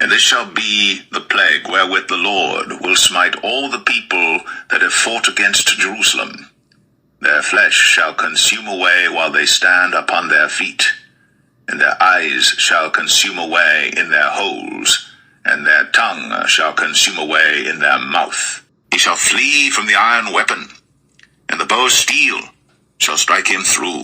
And this shall be the plague wherewith the Lord will smite all the people that have fought against Jerusalem. Their flesh shall consume away while they stand upon their feet, and their eyes shall consume away in their holes, and their tongue shall consume away in their mouth. He shall flee from the iron weapon, and the bow of steel shall strike him through.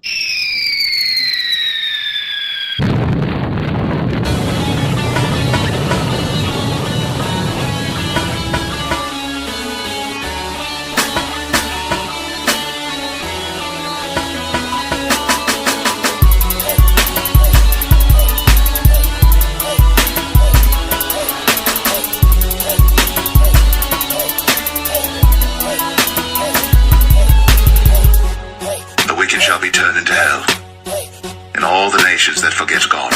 Shall be turned into hell, and all the nations that forget God.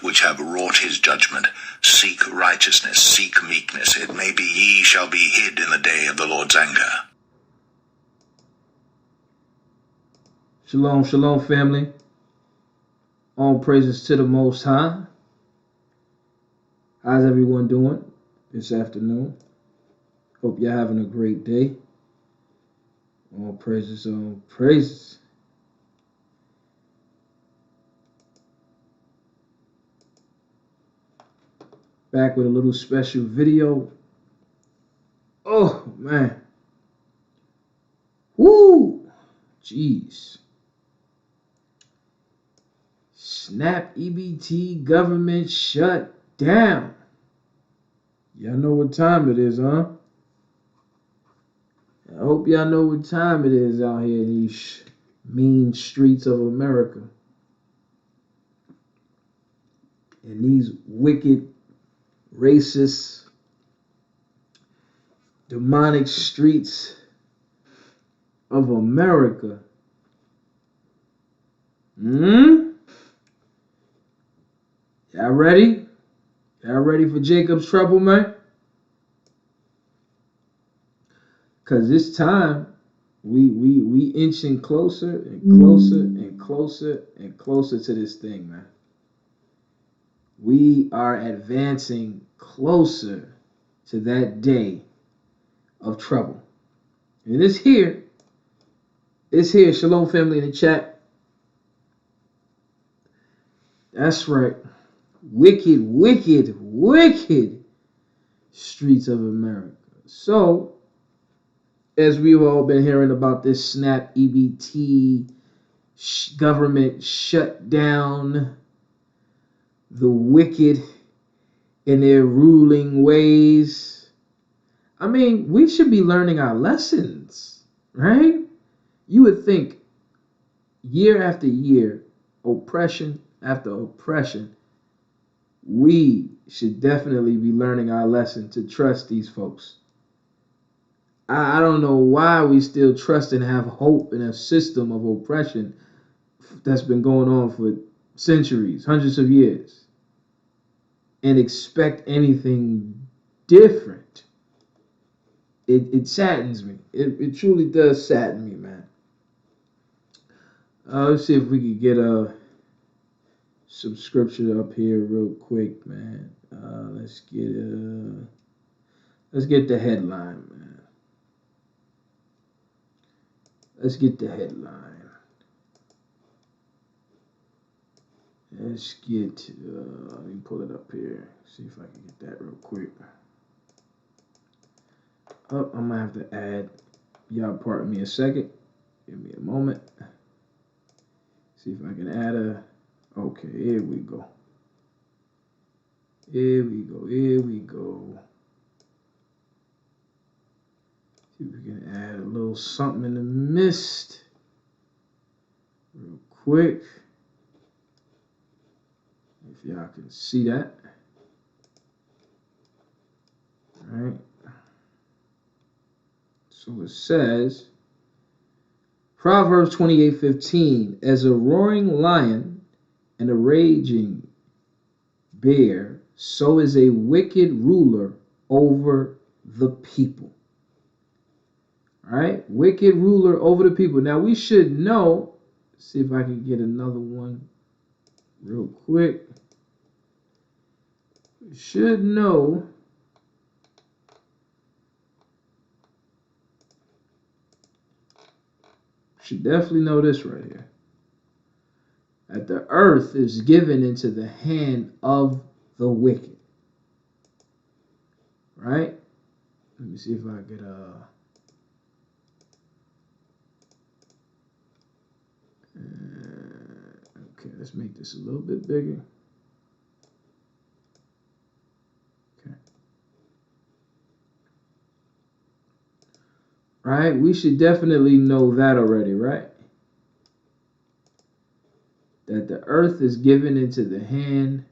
Which have wrought his judgment, seek righteousness, seek meekness. It may be ye shall be hid in the day of the Lord's anger. Shalom, shalom, family. All praises to the Most High. How's everyone doing this afternoon? Hope you're having a great day. All praises, all praises. Back with a little special video. Oh, man. Woo! Jeez. Snap EBT government shut down. Y'all know what time it is, huh? I hope y'all know what time it is out here in these mean streets of America. And these wicked, racist, demonic streets of America. Y'all ready? Y'all ready for Jacob's trouble, man? Cause this time we inching closer and closer and closer and closer to this thing, man. We are advancing closer to that day of trouble. And it's here. It's here. Shalom, family, in the chat. That's right. Wicked, wicked, wicked streets of America. So, as we've all been hearing about this SNAP EBT government shutdown, the wicked in their ruling ways. I mean, we should be learning our lessons, right? You would think year after year, oppression after oppression, we should definitely be learning our lesson to trust these folks. I don't know why we still trust and have hope in a system of oppression that's been going on for centuries, hundreds of years, and expect anything different. It saddens me. It truly does sadden me, man. Let's see if we could get a subscription up here real quick, man. Let's get the headline, man. Let's get the headline. Let's get, let me pull it up here. See if I can get that real quick. Oh, I'm gonna have to add, y'all pardon me a second. Give me a moment. See if I can add a, okay, here we go. Here we go, here we go. See if we can add a little something in the midst. Real quick. If y'all can see that. All right. So it says, Proverbs 28:15, as a roaring lion and a raging bear, so is a wicked ruler over the people. All right, wicked ruler over the people. Now we should know, see if I can get another one real quick. We should know should definitely know this right here. That the earth is given into the hand of the wicked. Right? Let me see if I could okay, let's make this a little bit bigger. Okay. Right? We should definitely know that already, right? That the earth is given into the hand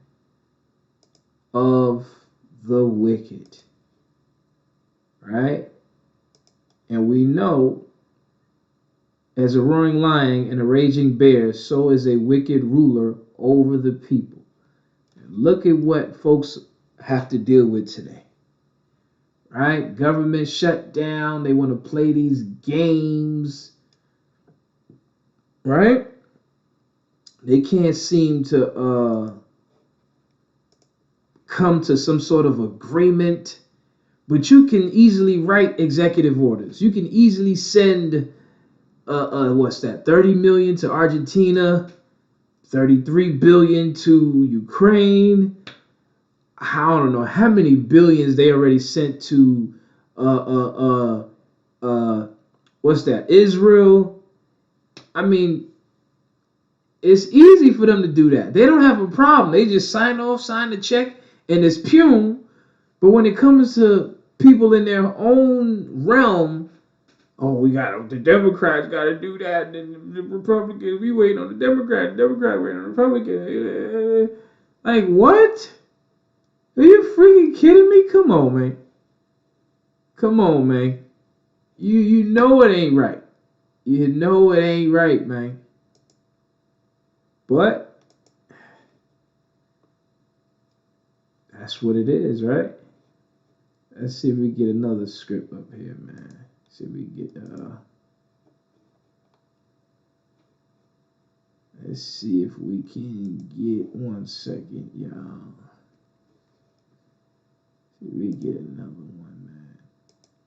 of the wicked. Right? And we know, as a roaring lion and a raging bear, so is a wicked ruler over the people. And look at what folks have to deal with today. Right? Government shutdown. They want to play these games. Right? They can't seem to come to some sort of agreement. But you can easily write executive orders. You can easily send, what's that, 30 million to Argentina, 33 billion to Ukraine. I don't know how many billions they already sent to, what's that, Israel. I mean, it's easy for them to do that. They don't have a problem. They just sign the check, and it's pume. But when it comes to people in their own realm, oh, the Democrats got to do that, and the Republicans, we waiting on the Democrat waiting on the Republican. Like, what? Are you freaking kidding me? Come on, man. Come on, man. You know it ain't right. You know it ain't right, man. But that's what it is, right? Let's see if we get another script up here, man. See if we get let's see if we can get 1 second, y'all. See if we get another one, man.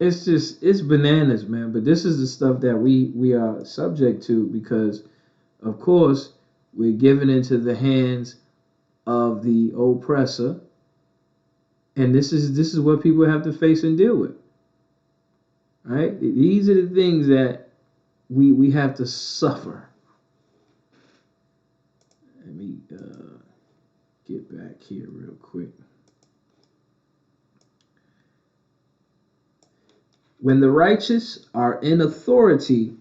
It's bananas, man. But this is the stuff that we are subject to because, of course, we're given into the hands of the oppressor. And this is what people have to face and deal with. Right? These are the things that we have to suffer. Let me get back here real quick. When the righteous are in authority,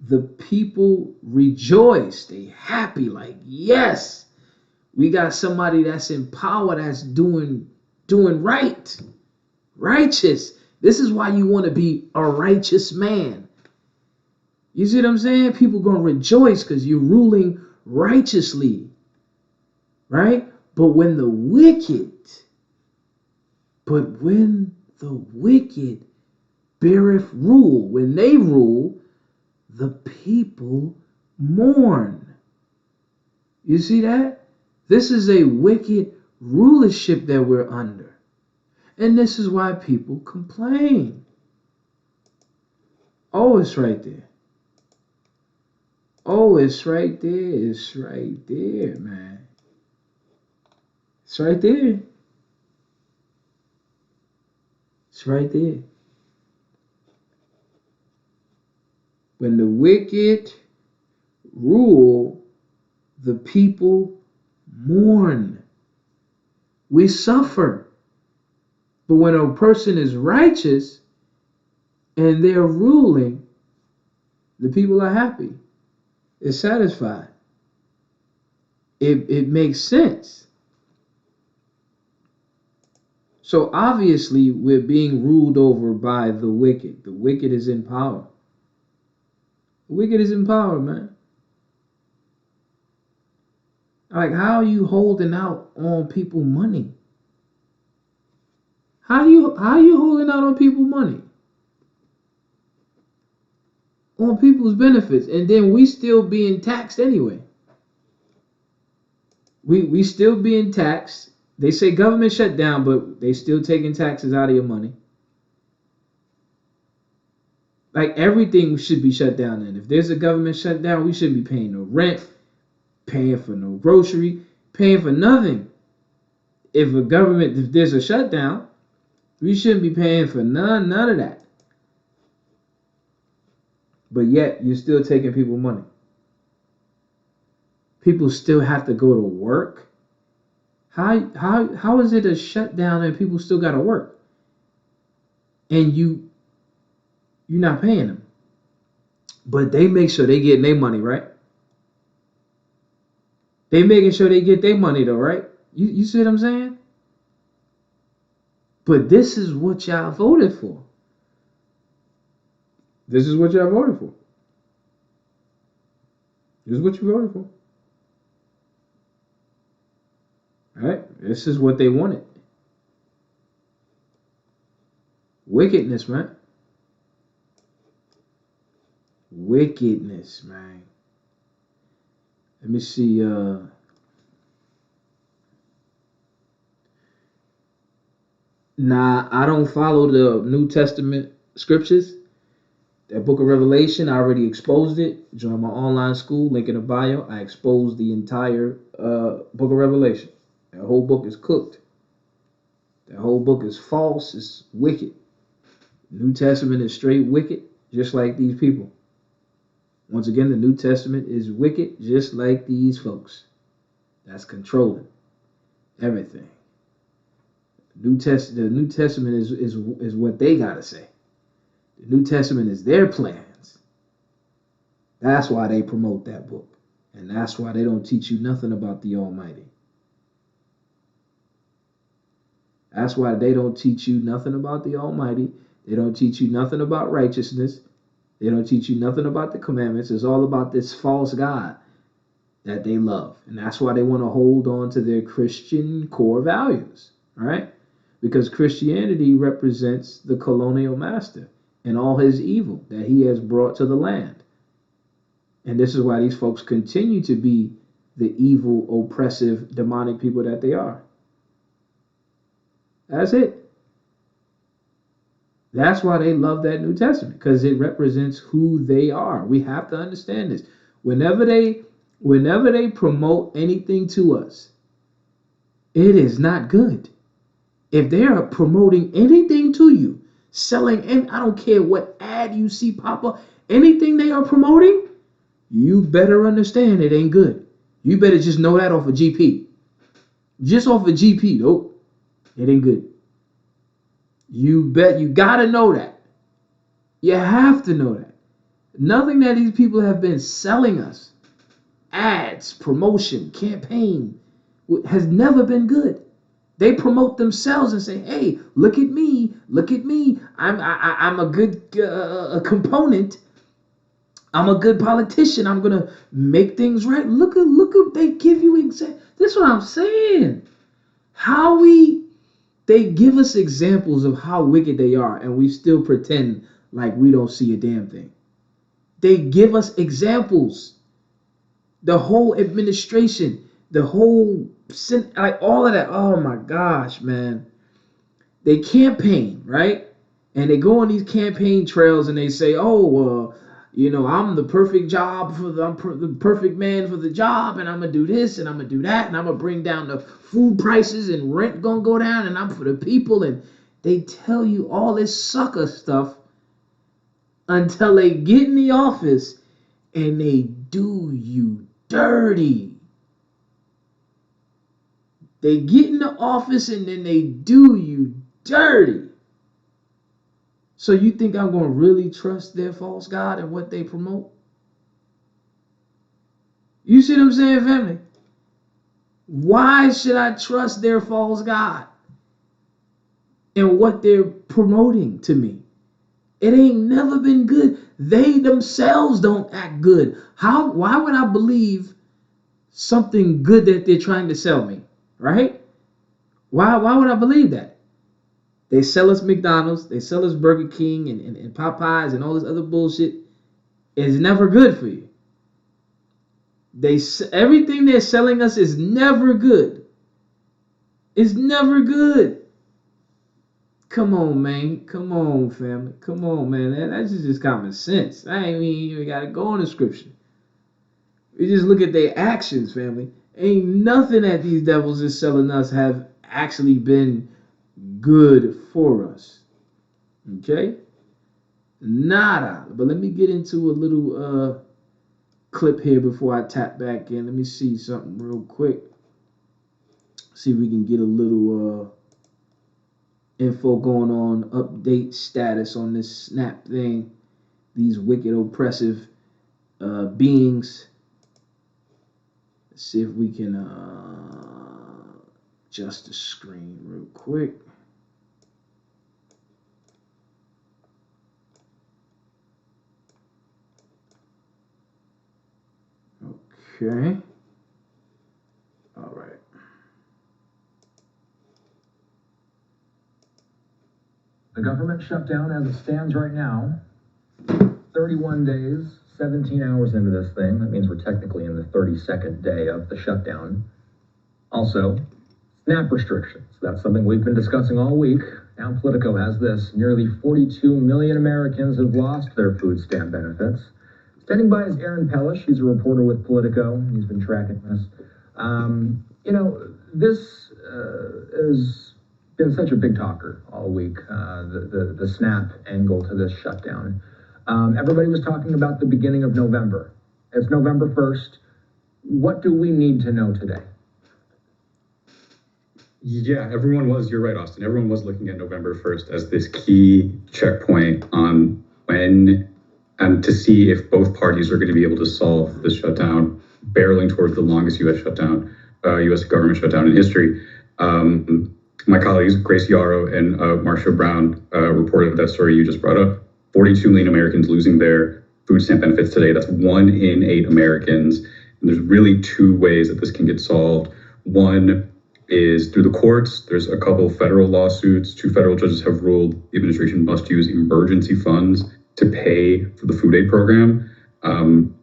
the people rejoice. They happy, like, yes, we got somebody that's in power that's doing right. Righteous. This is why you want to be a righteous man. You see what I'm saying? People going to rejoice because you're ruling righteously. Right? But when the wicked beareth rule, when they rule, the people mourn. You see that? This is a wicked rulership that we're under. And this is why people complain. Oh, it's right there. Oh, it's right there. It's right there, man. It's right there. It's right there. When the wicked rule, the people mourn. We suffer. But when a person is righteous and they're ruling, the people are happy. It's satisfied. It makes sense. So obviously we're being ruled over by the wicked. The wicked is in power. The wicked is in power, man. Like, how are you holding out on people money? How are you holding out on people money? On people's benefits, and then we still being taxed anyway. We still being taxed. They say government shut down, but they still taking taxes out of your money. Like, everything should be shut down then. If there's a government shutdown, we shouldn't be paying no rent, paying for no grocery, paying for nothing. If there's a shutdown, we shouldn't be paying for none of that. But yet, you're still taking people money. People still have to go to work. How is it a shutdown and people still got to work? And you're not paying them. But they make sure they get their money, right? They making sure they get their money though, right? You see what I'm saying? But this is what y'all voted for. This is what y'all voted for. This is what you voted for. All right? This is what they wanted. Wickedness, man. Wickedness, man. Let me see. Nah, I don't follow the New Testament scriptures. That book of Revelation, I already exposed it. Join my online school, link in the bio. I exposed the entire book of Revelation. That whole book is cooked. That whole book is false. It's wicked. New Testament is straight wicked, just like these people. Once again, the New Testament is wicked, just like these folks. That's controlling everything. The New Testament is what they gotta say. The New Testament is their plans. That's why they promote that book. And that's why they don't teach you nothing about the Almighty. That's why they don't teach you nothing about the Almighty. They don't teach you nothing about righteousness. They don't teach you nothing about the commandments. It's all about this false God that they love. And that's why they want to hold on to their Christian core values. All right? Because Christianity represents the colonial master and all his evil that he has brought to the land. And this is why these folks continue to be the evil, oppressive, demonic people that they are. That's it. That's why they love that New Testament, because it represents who they are. We have to understand this. Whenever they promote anything to us, it is not good. If they are promoting anything to you, selling, and I don't care what ad you see pop up, anything they are promoting, you better understand it ain't good. You better just know that off of GP. Just off of GP, nope. It ain't good. You gotta know that. You have to know that. Nothing that these people have been selling us, ads, promotion, campaign, has never been good. They promote themselves and say, "Hey, look at me, look at me. I'm a good component. I'm a good politician. I'm gonna make things right." Look at they give you exact. This is what I'm saying. They give us examples of how wicked they are, and we still pretend like we don't see a damn thing. They give us examples. The whole administration, the whole, like all of that. Oh my gosh, man. They campaign, right? And they go on these campaign trails and they say, "Oh, You know, I'm the perfect job for the perfect man for the job, and I'm gonna do this and I'm gonna do that, and I'm gonna bring down the food prices and rent gonna go down, and I'm for the people, and they tell you all this sucker stuff until they get in the office and they do you dirty. They get in the office and then they do you dirty. So you think I'm going to really trust their false God and what they promote? You see what I'm saying, family? Why should I trust their false God and what they're promoting to me? It ain't never been good. They themselves don't act good. Why would I believe something good that they're trying to sell me? Right? Why would I believe that? They sell us McDonald's, they sell us Burger King and Popeyes and all this other bullshit. It's never good for you. Everything they're selling us is never good. It's never good. Come on, man. Come on, family. Come on, man. That's just common sense. I ain't even gotta go on the scripture. We just look at their actions, family. Ain't nothing that these devils is selling us have actually been good for us. Okay? Nada. But let me get into a little clip here before I tap back in. Let me see something real quick. See if we can get a little info going on, update status on this snap thing. These wicked, oppressive beings. Let's see if we can adjust the screen real quick. Okay. All right. The government shutdown as it stands right now, 31 days, 17 hours into this thing. That means we're technically in the 32nd day of the shutdown. Also, SNAP restrictions. That's something we've been discussing all week. Now Politico has this. Nearly 42 million Americans have lost their food stamp benefits. Standing by is Aaron Pellish. He's a reporter with Politico. He's been tracking this. This has been such a big talker all week, the SNAP angle to this shutdown. Everybody was talking about the beginning of November. It's November 1st. What do we need to know today? Yeah, you're right, Austin. Everyone was looking at November 1st as this key checkpoint on when and to see if both parties are going to be able to solve this shutdown, barreling towards the longest U.S. government shutdown in history. My colleagues, Grace Yarrow and Marcia Brown, reported that story you just brought up. 42 million Americans losing their food stamp benefits today. That's 1 in 8 Americans. And there's really 2 ways that this can get solved. One is through the courts. There's a couple federal lawsuits. 2 federal judges have ruled the administration must use emergency funds to pay for the food aid program.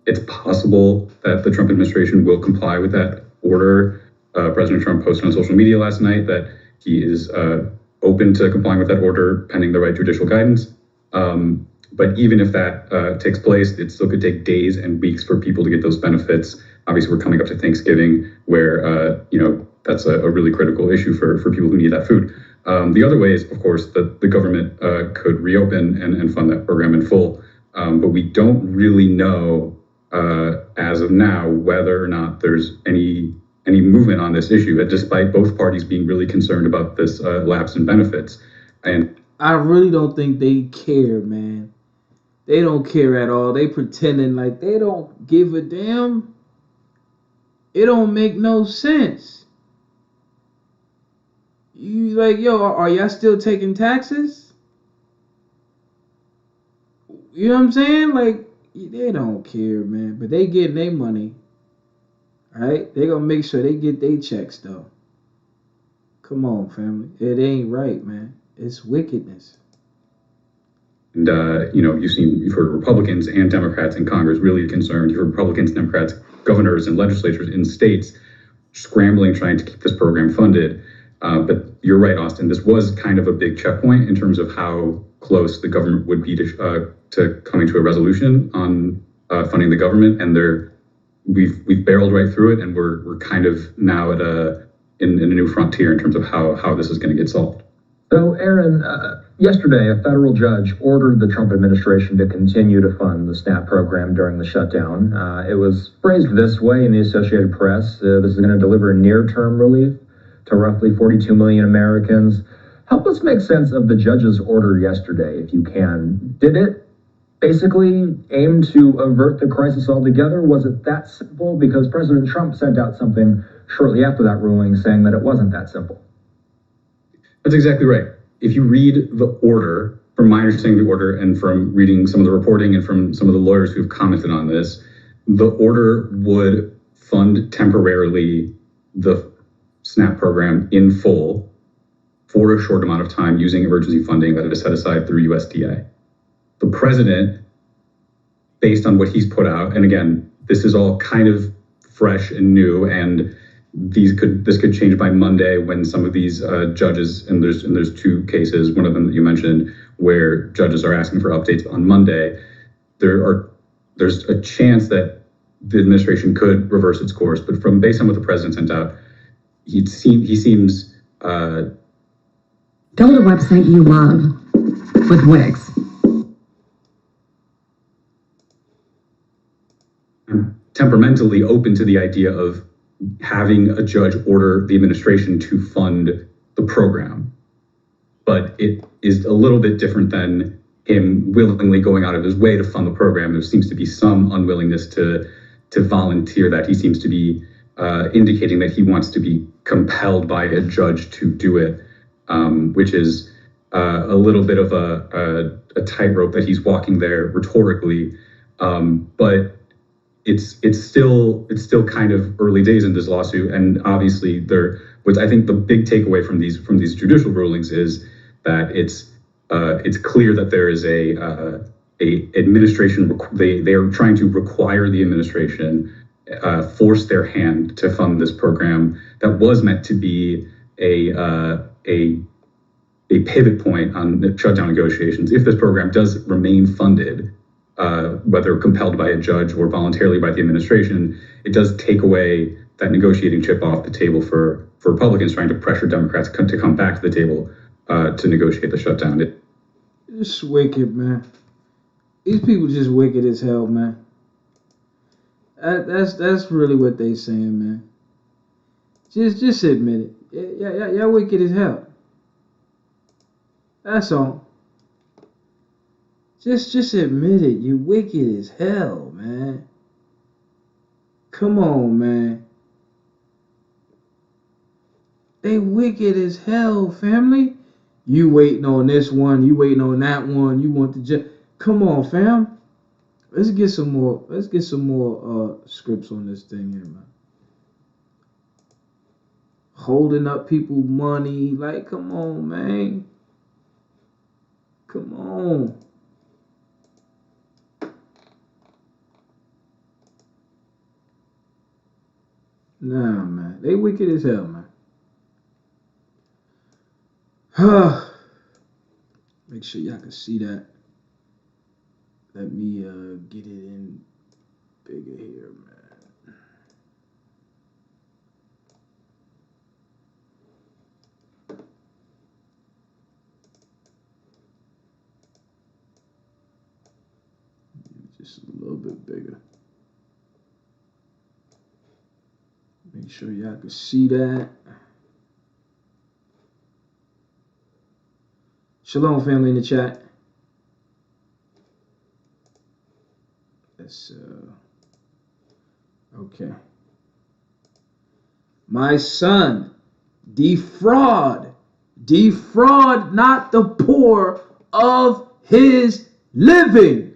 It's possible that the Trump administration will comply with that order. President Trump posted on social media last night that he is open to complying with that order pending the right judicial guidance. But even if that takes place, it still could take days and weeks for people to get those benefits. Obviously, we're coming up to Thanksgiving, where that's a really critical issue for people who need that food. The other way is, of course, that the government could reopen and fund that program in full. But we don't really know as of now whether or not there's any movement on this issue, despite both parties being really concerned about this lapse in benefits. And I really don't think they care, man. They don't care at all. They pretending like they don't give a damn. It don't make no sense. You like, yo, are y'all still taking taxes? You know what I'm saying? Like, they don't care, man. But they getting their money. Right? They gonna make sure they get their checks, though. Come on, family. It ain't right, man. It's wickedness. And, you've heard Republicans and Democrats in Congress really concerned. You've heard Republicans, Democrats, governors, and legislatures in states scrambling, trying to keep this program funded. But you're right, Austin. This was kind of a big checkpoint in terms of how close the government would be to coming to a resolution on funding the government, and we've barreled right through it, and we're kind of now at in a new frontier in terms of how this is going to get solved. So, Aaron, yesterday, a federal judge ordered the Trump administration to continue to fund the SNAP program during the shutdown. It was phrased this way in the Associated Press. This is going to deliver near-term relief to roughly 42 million Americans. Help us make sense of the judge's order yesterday, if you can. Did it basically aim to avert the crisis altogether? Was it that simple? Because President Trump sent out something shortly after that ruling saying that it wasn't that simple. That's exactly right. If you read the order, from my understanding of the order and from reading some of the reporting and from some of the lawyers who've commented on this, the order would fund temporarily the SNAP program in full for a short amount of time using emergency funding that is set aside through USDA. The president, based on what he's put out, and again, this is all kind of fresh and new, and this could change by Monday when some of these judges, and there's two cases, one of them that you mentioned, where judges are asking for updates on Monday. There's a chance that the administration could reverse its course, but based on what the president sent out, he seems. Go to the website you love with Wix. Temperamentally open to the idea of having a judge order the administration to fund the program. But it is a little bit different than him willingly going out of his way to fund the program. There seems to be some unwillingness to volunteer that. He seems to be indicating that he wants to be compelled by a judge to do it, which is a little bit of a tightrope that he's walking there rhetorically. But it's still kind of early days in this lawsuit, and obviously what I think the big takeaway from these judicial rulings is that it's clear that there is a administration. They are trying to require the administration force their hand to fund this program that was meant to be a pivot point on the shutdown negotiations. If this program does remain funded, whether compelled by a judge or voluntarily by the administration, it does take away that negotiating chip off the table for Republicans trying to pressure Democrats to come back to the table to negotiate the shutdown. It's wicked, man. These people just wicked as hell, man. That's really what they saying, man. Just admit it. Y'all wicked as hell. That's all. Just admit it. You wicked as hell, man. Come on, man. They wicked as hell, family. You waiting on this one. You waiting on that one. You want the come on, fam. Let's get some more. Let's get some more scripts on this thing here, man. Holding up people money, like, come on, man. Come on. Nah, man. They wicked as hell, man. Make sure y'all can see that. Let me get it in bigger here, man. Just a little bit bigger. Make sure y'all can see that. Shalom, family in the chat. Let's, okay. My son, defraud not the poor of his living,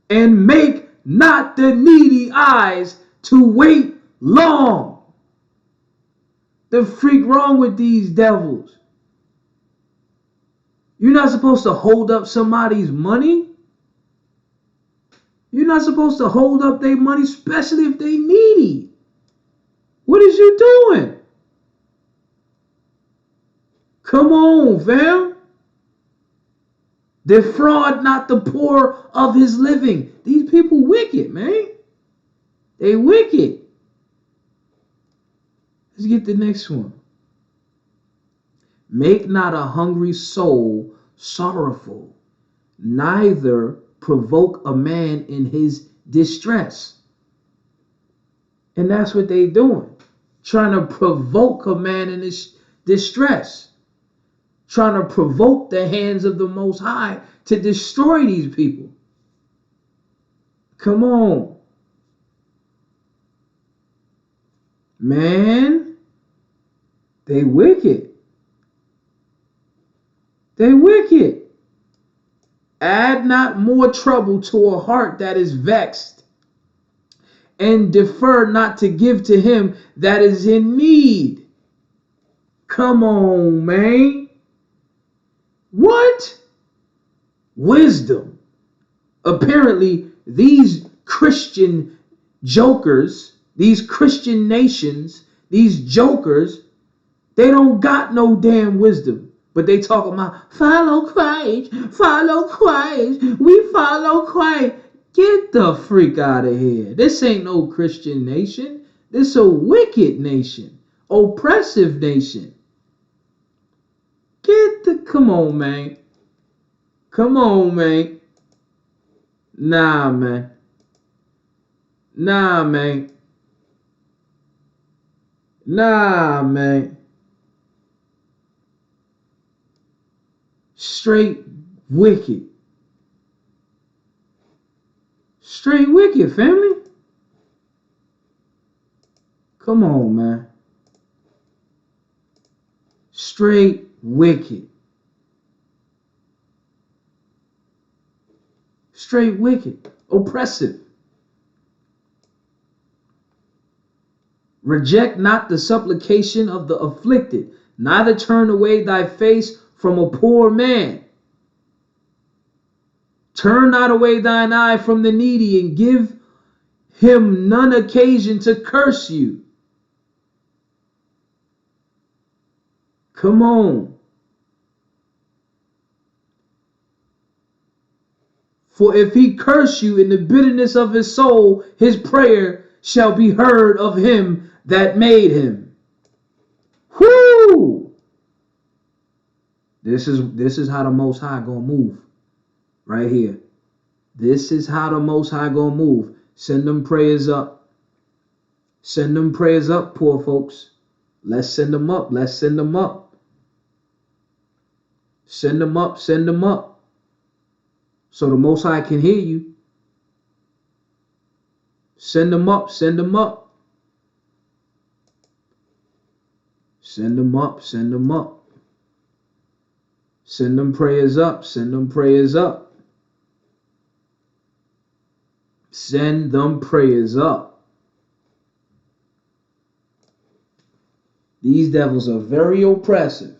and make not the needy eyes to wait long. The freak wrong with these devils? You're not supposed to hold up somebody's money. You're not supposed to hold up their money, especially if they needy. What is you doing? Come on, fam. Defraud not the poor of his living. These people wicked, man. They wicked. Let's get the next one. Make not a hungry soul sorrowful, neither provoke a man in his distress. And that's what they doing. Trying to provoke a man in his distress. Trying to provoke the hands of the Most High to destroy these people. Come on. Man, they wicked. They wicked. Add not more trouble to a heart that is vexed, and defer not to give to him that is in need. Come on, man. What? Wisdom. Apparently, these Christian jokers, these Christian nations, these jokers, they don't got no damn wisdom. But they talk about, follow Christ, we follow Christ. Get the freak out of here. This ain't no Christian nation. This a wicked nation. Oppressive nation. Come on, man. Come on, man. Nah, man. Nah, man. Nah, man. Straight wicked. Straight wicked, family. Come on, man. Straight wicked. Straight wicked. Oppressive. Reject not the supplication of the afflicted, neither turn away thy face from a poor man. Turn not away thine eye from the needy, and give him none occasion to curse you. Come on. For if he curse you in the bitterness of his soul, his prayer shall be heard of him that made him. Whoo! This is how the Most High gonna move. Right here. This is how the Most High gonna move. Send them prayers up. Send them prayers up, poor folks. Let's send them up. Let's send them up. Send them up. Send them up. So the Most High can hear you. Send them up. Send them up. Send them up. Send them up. Send them prayers up. Send them prayers up. Send them prayers up. These devils are very oppressive.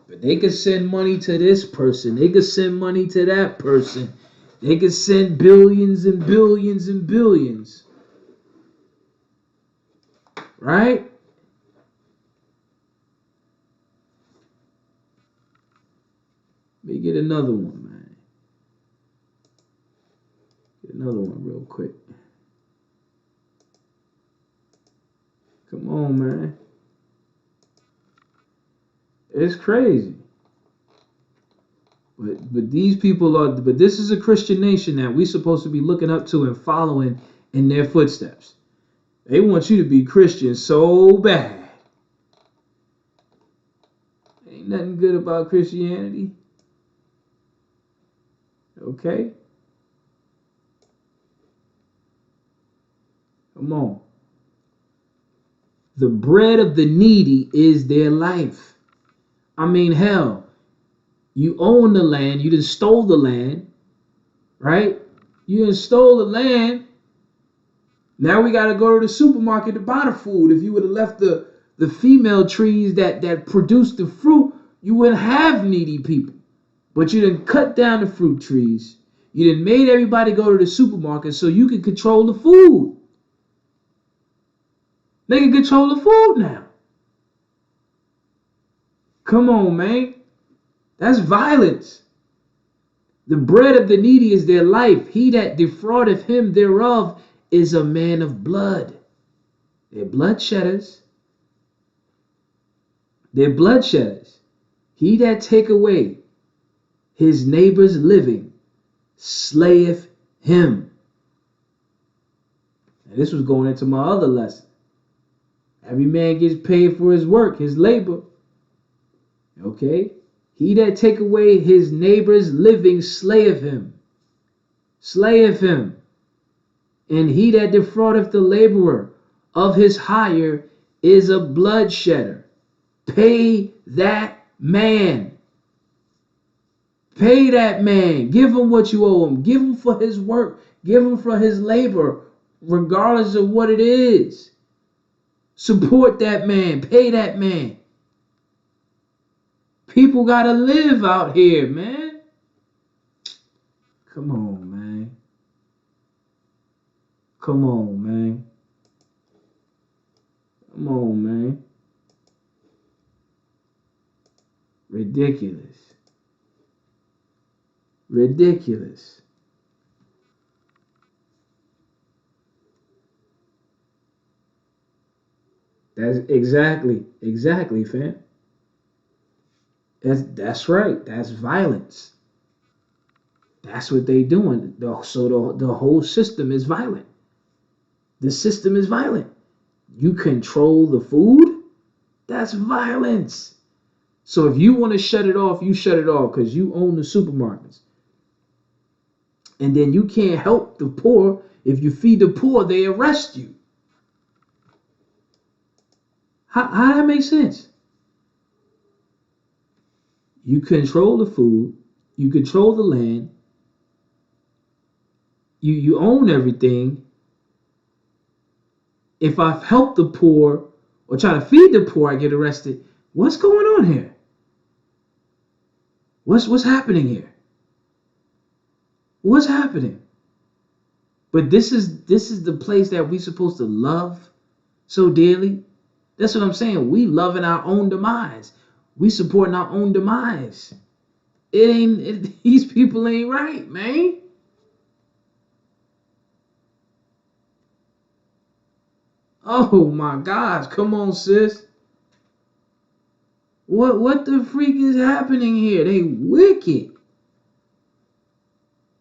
But they could send money to this person. They could send money to that person. They could send billions and billions and billions. Right? Let me get another one, man. Get another one real quick. Come on, man. It's crazy. But these people are, but this is a Christian nation that we're supposed to be looking up to and following in their footsteps. They want you to be Christian so bad. Ain't nothing good about Christianity. Okay? Come on. The bread of the needy is their life. I mean, hell, you own the land, you done stole the land, right? You done stole the land. Now we got to go to the supermarket to buy the food. If you would have left the female trees that produce the fruit, you wouldn't have needy people. But you done cut down the fruit trees. You done made everybody go to the supermarket so you can control the food. They can control the food now. Come on, man. That's violence. The bread of the needy is their life. He that defraudeth him thereof is a man of blood. They're bloodshedders. They're bloodshedders. He that take away his neighbor's living slayeth him. And this was going into my other lesson. Every man gets paid for his work, his labor. Okay? He that take away his neighbor's living slayeth him. Slayeth him. And he that defraudeth the laborer of his hire is a bloodshedder. Pay that man. Pay that man. Give him what you owe him. Give him for his work. Give him for his labor, regardless of what it is. Support that man. Pay that man. People gotta live out here, man. Come on, man. Come on, man. Come on, man. Ridiculous. Ridiculous. That's exactly, fam. That's right. That's violence. That's what they doing. So the whole system is violent. The system is violent. You control the food. That's violence. So if you want to shut it off, you shut it off because you own the supermarkets. And then you can't help the poor. If you feed the poor, they arrest you. How that make sense? You control the food. You control the land. You own everything. If I help the poor or try to feed the poor, I get arrested. What's going on here? What's happening here? What's happening? But this is the place that we're supposed to love so dearly. That's what I'm saying. We loving our own demise. We supporting our own demise. These people ain't right, man. Oh my gosh, come on, sis. What the freak is happening here? They wicked.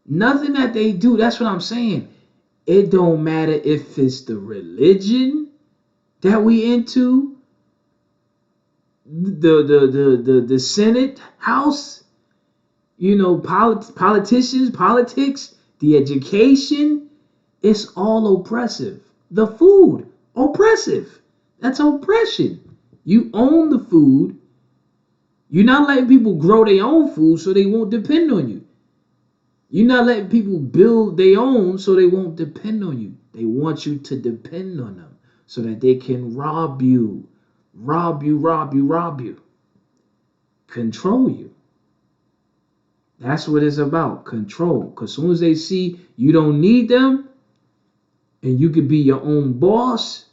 Nothing that they do, that's what I'm saying. It don't matter if it's the religion that we into, the Senate, House, politicians, politics, the education, it's all oppressive. The food, oppressive. That's oppression. You own the food. You're not letting people grow their own food so they won't depend on you. You're not letting people build their own so they won't depend on you. They want you to depend on them so that they can rob you. Rob you. Control you. That's what it's about, control. Because as soon as they see you don't need them and you could be your own boss,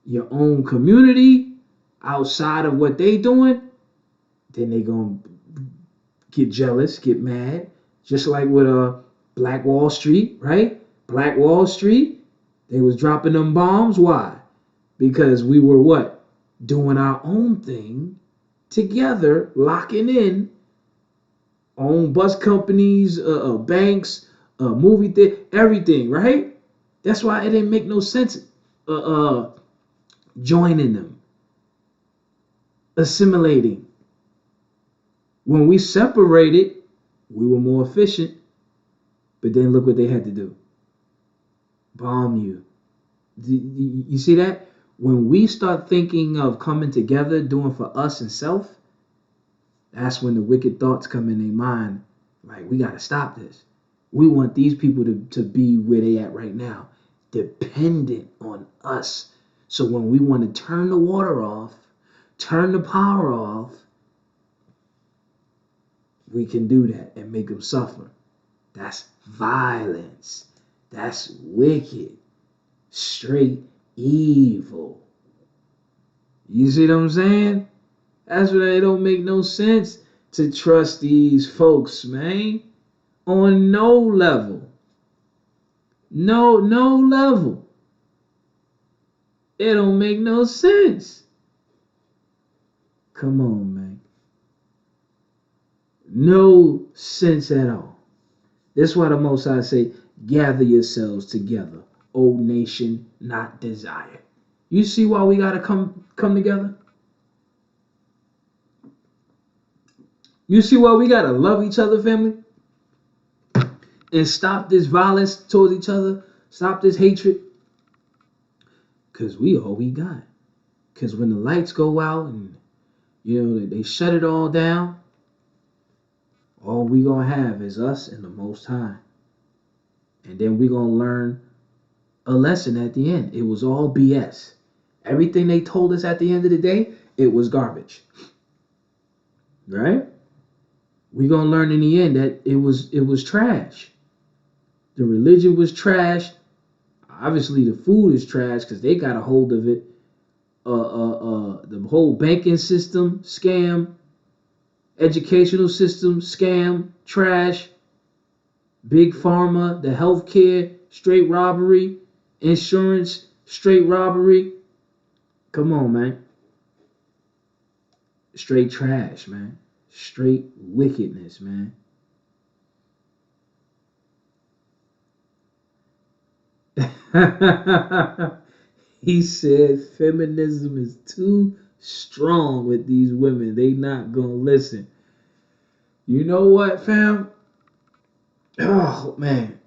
your own community, outside of what they doing, then they going to get jealous, get mad. Just like with Black Wall Street, right? Black Wall Street, they was dropping them bombs. Why? Because we were what? Doing our own thing together, locking in, own bus companies, banks, movie theater, everything, right? That's why it didn't make no sense joining them, assimilating. When we separated, we were more efficient, but then look what they had to do. Bomb you. You see that? When we start thinking of coming together, doing for us and self, that's when the wicked thoughts come in their mind. Like, we got to stop this. We want these people to be where they at right now, dependent on us. So when we want to turn the water off, turn the power off, we can do that and make them suffer. That's violence. That's wicked. Straight evil. You see what I'm saying? That's why it don't make no sense to trust these folks, man. On no level. No level. It don't make no sense. Come on, man. No sense at all. That's why the Most High say, gather yourselves together, O nation not desired. You see why we gotta come together? You see why we gotta love each other, family? And stop this violence towards each other. Stop this hatred. Because we all we got. Because when the lights go out and, they shut it all down, all we gonna have is us and the Most High. And then we gonna learn a lesson at the end. It was all BS. Everything they told us at the end of the day, it was garbage. Right? We gonna learn in the end that it was trash. The religion was trash. Obviously, the food is trash because they got a hold of it. The whole banking system scam, educational system scam, trash. Big pharma, the healthcare, straight robbery, insurance, straight robbery. Come on, man. Straight trash, man. Straight wickedness, man. He said feminism is too strong with these women. They not gonna listen. You know what, fam? Oh, man.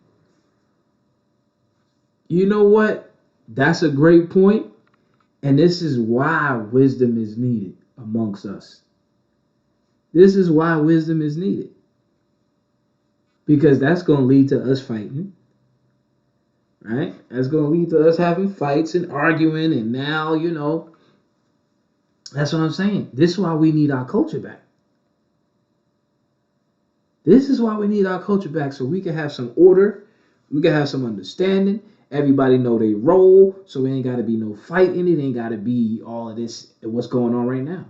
You know what? That's a great point. And this is why wisdom is needed amongst us. This is why wisdom is needed. Because that's going to lead to us fighting. Right? That's going to lead to us having fights and arguing. And now, that's what I'm saying. This is why we need our culture back. This is why we need our culture back, so we can have some order. We can have some understanding. Everybody know their role, so it ain't got to be no fighting. It ain't got to be all of this, what's going on right now.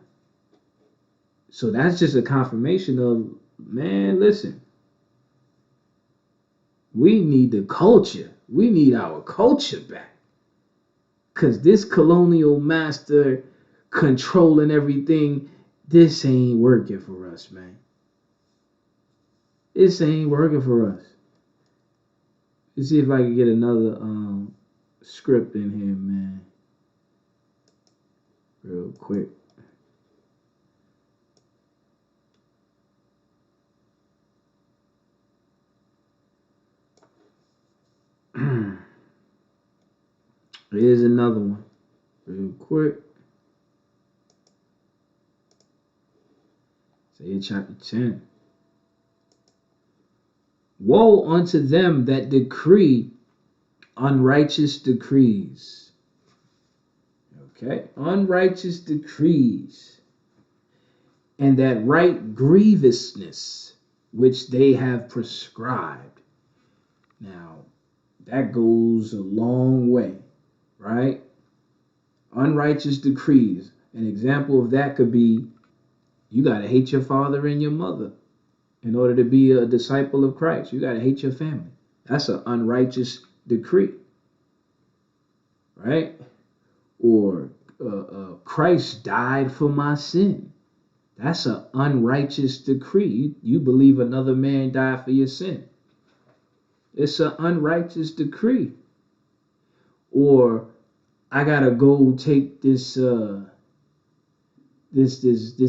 So that's just a confirmation of, man, listen. We need the culture. We need our culture back. Because this colonial master controlling everything, this ain't working for us, man. This ain't working for us. Let's see if I can get another script in here, man. Real quick. Here's another one. Real quick. Isaiah chapter 10. Woe unto them that decree unrighteous decrees. Okay? Unrighteous decrees. And that right grievousness which they have prescribed. Now, that goes a long way, right? Unrighteous decrees. An example of that could be, you got to hate your father and your mother in order to be a disciple of Christ. You got to hate your family. That's an unrighteous decree, right? Or Christ died for my sin. That's an unrighteous decree. You believe another man died for your sin. It's an unrighteous decree. Or I gotta go take this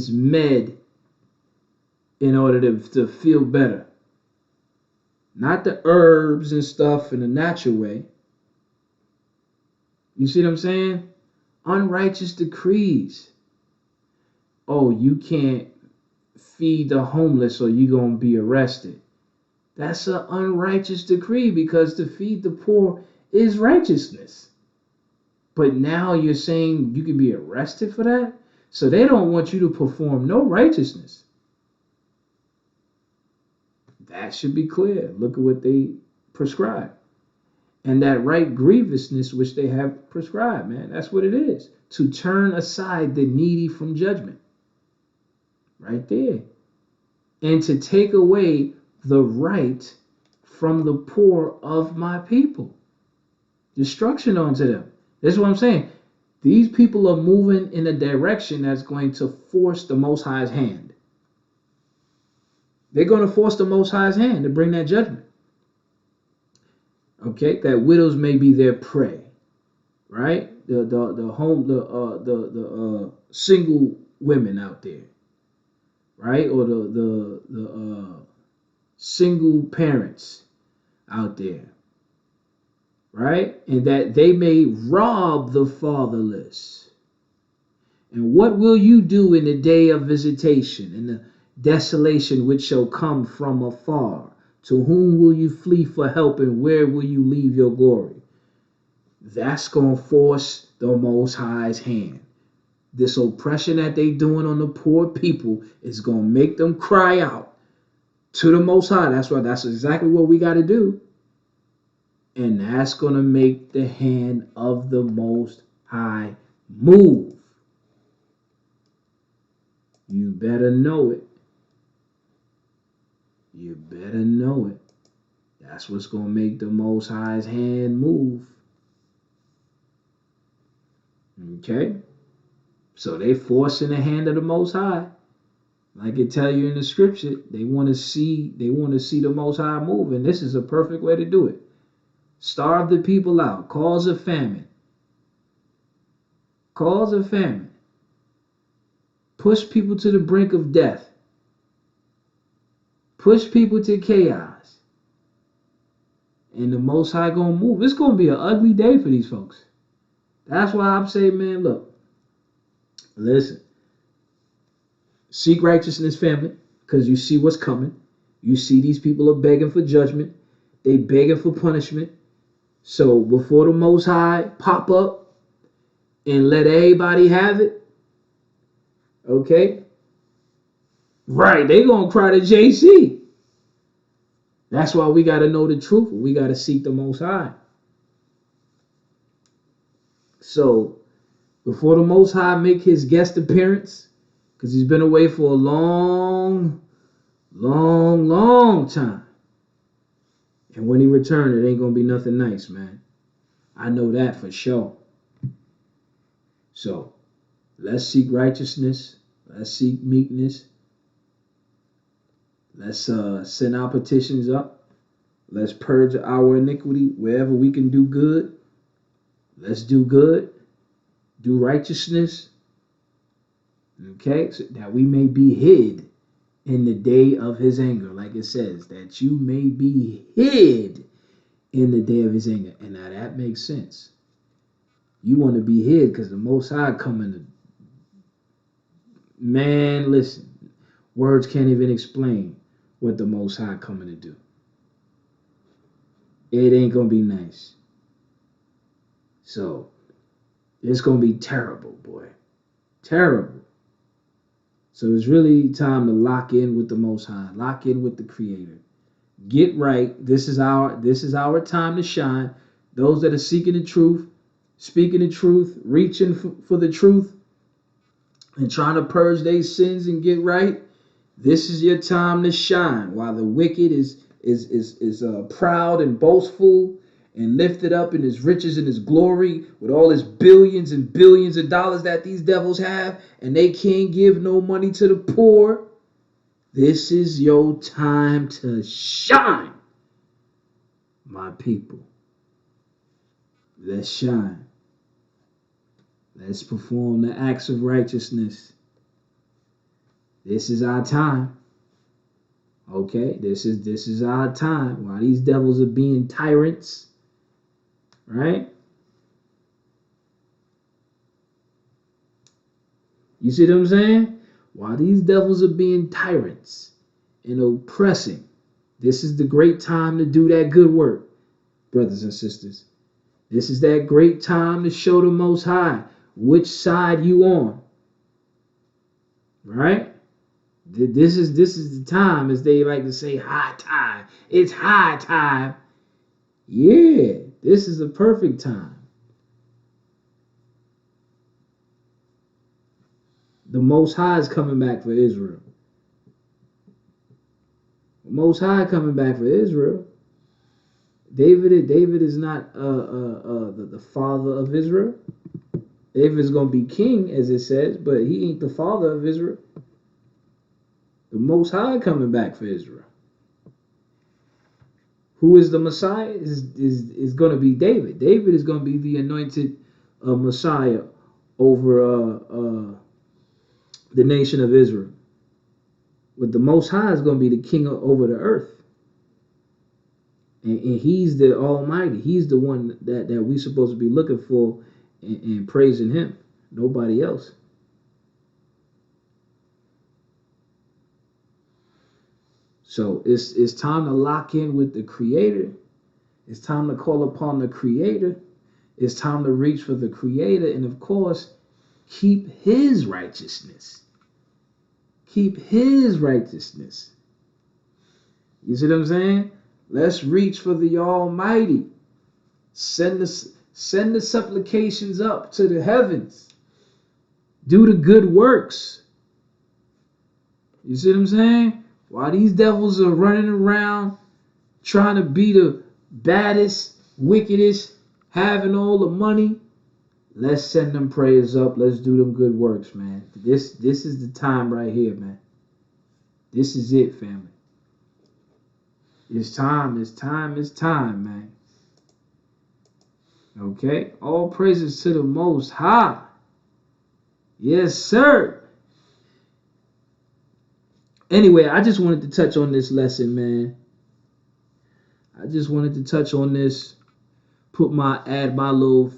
med in order to feel better. Not the herbs and stuff in a natural way. You see what I'm saying? Unrighteous decrees. Oh, you can't feed the homeless or you're going to be arrested. That's an unrighteous decree, because to feed the poor is righteousness. But now you're saying you can be arrested for that? So they don't want you to perform no righteousness. That should be clear. Look at what they prescribe. And that right grievousness which they have prescribed, man, that's what it is. To turn aside the needy from judgment. Right there. And to take away the right from the poor of my people. Destruction unto them. This is what I'm saying. These people are moving in a direction that's going to force the Most High's hand. They're going to force the Most High's hand to bring that judgment. Okay, that widows may be their prey, right? The single women out there, right? Or the single parents out there, right? And that they may rob the fatherless. And what will you do in the day of visitation, in the desolation which shall come from afar? To whom will you flee for help, and where will you leave your glory? That's going to force the Most High's hand. This oppression that they doing on the poor people is going to make them cry out to the Most High. That's exactly what we got to do. And that's going to make the hand of the Most High move. You better know it. You better know it. That's what's going to make the Most High's hand move. Okay? So they forcing the hand of the Most High. Like it tell you in the scripture, they want to see the Most High move, and this is a perfect way to do it. Starve the people out, cause a famine. Cause a famine. Push people to the brink of death. Push people to chaos. And the Most High gonna move. It's gonna be an ugly day for these folks. That's why I'm saying, man, look. Listen. Seek righteousness, family, because you see what's coming. You see these people are begging for judgment. They begging for punishment. So before the Most High pop up and let everybody have it, okay? Right, they gonna cry to JC. That's why we gotta know the truth. We gotta seek the Most High. So before the Most High make his guest appearance, because he's been away for a long time. And when he returned, it ain't gonna be nothing nice, man. I know that for sure. So let's seek righteousness. Let's seek meekness. Let's send our petitions up. Let's purge our iniquity wherever we can do good. Let's do good. Do righteousness. Okay? So that we may be hid in the day of his anger. Like it says, that you may be hid in the day of his anger. And now that makes sense. You want to be hid because the Most High coming to... Man, listen. Words can't even explain what the Most High coming to do. It ain't going to be nice. So, it's going to be terrible, boy. Terrible. So it's really time to lock in with the Most High. Lock in with the Creator. Get right. This is our time to shine. Those that are seeking the truth, speaking the truth, reaching for the truth, and trying to purge their sins and get right. This is your time to shine. While the wicked is proud and boastful and lifted up in his riches and his glory with all his billions and billions of dollars that these devils have, and they can't give no money to the poor. This is your time to shine, my people. Let's shine. Let's perform the acts of righteousness. This is our time. Okay, this is our time. While these devils are being tyrants, right? You see what I'm saying? While these devils are being tyrants and oppressing, this is the great time to do that good work, brothers and sisters. This is that great time to show the Most High which side you on, right? This is the time, as they like to say, high time. It's high time. Yeah, this is the perfect time. The Most High is coming back for Israel. The Most High coming back for Israel. David is not the father of Israel. David is going to be king, as it says, but he ain't the father of Israel. The Most High coming back for Israel. Who is the Messiah? Is going to be David. David is going to be the anointed Messiah over the nation of Israel. But the Most High is going to be the king over the earth. And he's the Almighty. He's the one that we're supposed to be looking for and praising him. Nobody else. So it's time to lock in with the Creator. It's time to call upon the Creator. It's time to reach for the Creator. And of course, keep his righteousness. Keep his righteousness. You see what I'm saying? Let's reach for the Almighty. Send the supplications up to the heavens. Do the good works. You see what I'm saying? While these devils are running around trying to be the baddest, wickedest, having all the money, let's send them prayers up. Let's do them good works, man. This is the time right here, man. This is it, family. It's time, man. Okay? All praises to the Most High. Yes, sir. Anyway, I just wanted to touch on this lesson, man. I just wanted to touch on this, add my little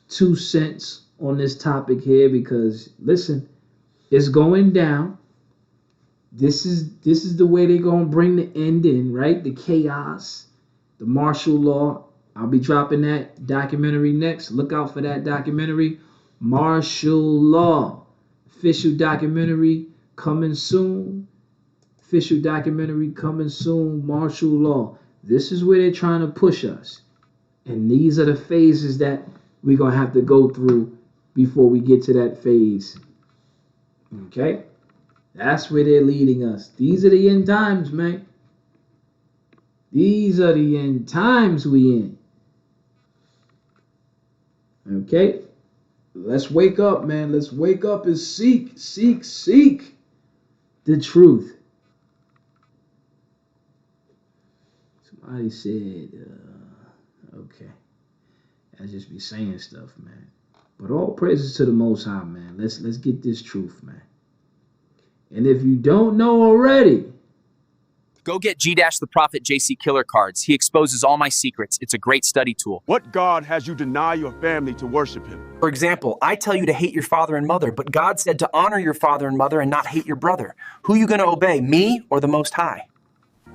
2 cents on this topic here, because listen, it's going down. This is the way they're gonna bring the end in, right? The chaos, the martial law. I'll be dropping that documentary next. Look out for that documentary, Martial Law, official documentary coming soon. Official documentary coming soon. Martial law. This is where they're trying to push us, and these are the phases that we're gonna have to go through before we get to that phase. Okay. That's where they're leading us. These are the end times, man. These are the end times we in. Okay? Let's wake up, man. Let's wake up and seek the truth. Somebody said, okay. I just be saying stuff, man. But all praises to the Most High, man. Let's get this truth, man. And if you don't know already, go get GDASH JC Killer cards. He exposes all my secrets. It's a great study tool. What God has you deny your family to worship him? For example, I tell you to hate your father and mother, but God said to honor your father and mother and not hate your brother. Who are you going to obey, me or the Most High?